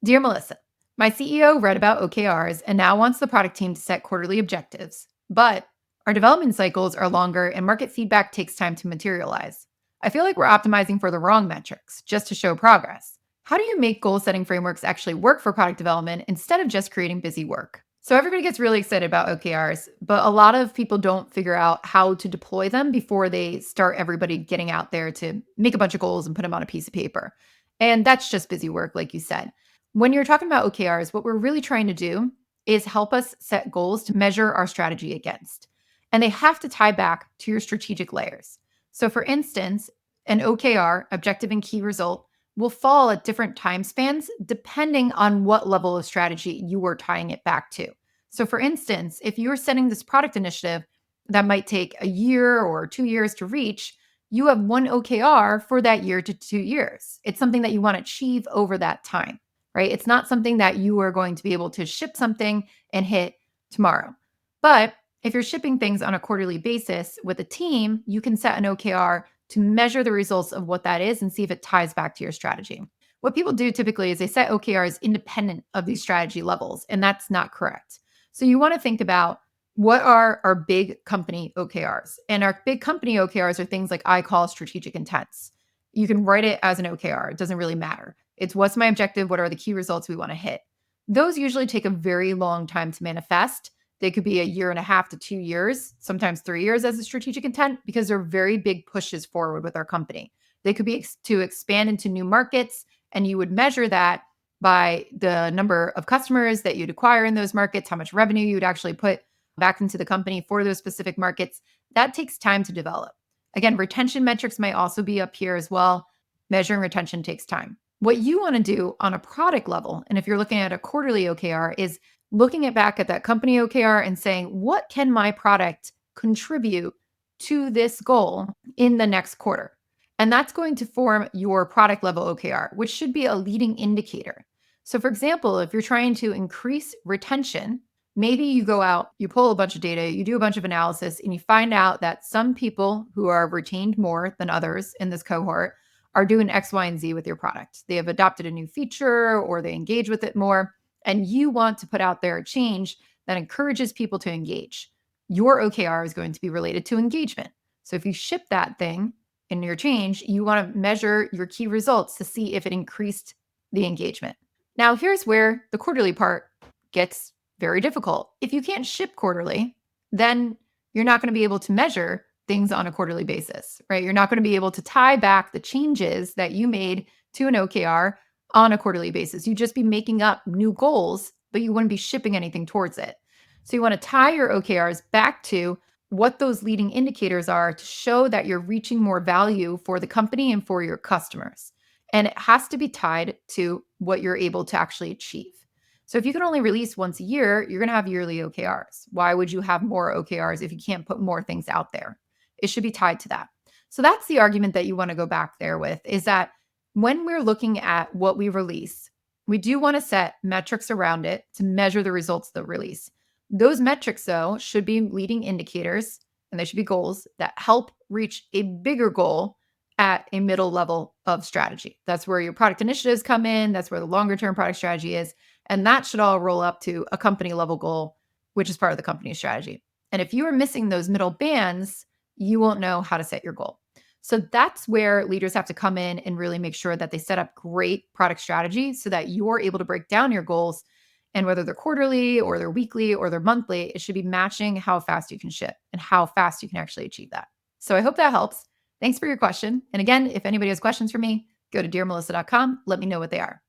Dear Melissa, my CEO read about OKRs and now wants the product team to set quarterly objectives. But our development cycles are longer and market feedback takes time to materialize. I feel like we're optimizing for the wrong metrics just to show progress. How do you make goal setting frameworks actually work for product development instead of just creating busy work? So everybody gets really excited about OKRs, but a lot of people don't figure out how to deploy them before they start everybody getting out there to make a bunch of goals and put them on a piece of paper. And that's just busy work, like you said. When you're talking about OKRs, what we're really trying to do is help us set goals to measure our strategy against. And they have to tie back to your strategic layers. So, for instance, an OKR, objective and key result, will fall at different time spans depending on what level of strategy you are tying it back to. So, for instance, if you're setting this product initiative that might take a year or 2 years to reach, you have one OKR for that year to 2 years. It's something that you want to achieve over that time, right? It's not something that you are going to be able to ship something and hit tomorrow. But if you're shipping things on a quarterly basis with a team, you can set an OKR to measure the results of what that is and see if it ties back to your strategy. What people do typically is they set OKRs independent of these strategy levels, and that's not correct. So you want to think about what are our big company OKRs? And our big company OKRs are things like I call strategic intents. You can write it as an OKR, it doesn't really matter. It's what's my objective? What are the key results we want to hit? Those usually take a very long time to manifest. They could be a year and a half to 2 years, sometimes 3 years as a strategic intent because they're very big pushes forward with our company. They could be to expand into new markets, and you would measure that by the number of customers that you'd acquire in those markets, how much revenue you would actually put back into the company for those specific markets. That takes time to develop. Again, retention metrics might also be up here as well. Measuring retention takes time. What you want to do on a product level, and if you're looking at a quarterly OKR, is looking at back at that company OKR and saying, what can my product contribute to this goal in the next quarter? And that's going to form your product level OKR, which should be a leading indicator. So, for example, if you're trying to increase retention, maybe you go out, you pull a bunch of data, you do a bunch of analysis, and you find out that some people who are retained more than others in this cohort are doing X, Y, and Z with your product. They have adopted a new feature or they engage with it more, and you want to put out there a change that encourages people to engage. Your OKR is going to be related to engagement. So if you ship that thing in your change, you want to measure your key results to see if it increased the engagement. Now, here's where the quarterly part gets very difficult. If you can't ship quarterly, then you're not going to be able to measure things on a quarterly basis, right? You're not going to be able to tie back the changes that you made to an OKR on a quarterly basis. You'd just be making up new goals, but you wouldn't be shipping anything towards it. So you want to tie your OKRs back to what those leading indicators are to show that you're reaching more value for the company and for your customers. And it has to be tied to what you're able to actually achieve. So if you can only release once a year, you're going to have yearly OKRs. Why would you have more OKRs if you can't put more things out there? It should be tied to that. So that's the argument that you want to go back there with, is that when we're looking at what we release, we do want to set metrics around it to measure the results of the release. Those metrics, though, should be leading indicators, and they should be goals that help reach a bigger goal at a middle level of strategy. That's where your product initiatives come in. That's where the longer term product strategy is. And that should all roll up to a company level goal, which is part of the company's strategy. And if you are missing those middle bands, you won't know how to set your goal. So that's where leaders have to come in and really make sure that they set up great product strategy so that you're able to break down your goals. And whether they're quarterly or they're weekly or they're monthly, it should be matching how fast you can ship and how fast you can actually achieve that. So I hope that helps. Thanks for your question. And again, if anybody has questions for me, go to dearmelissa.com. Let me know what they are.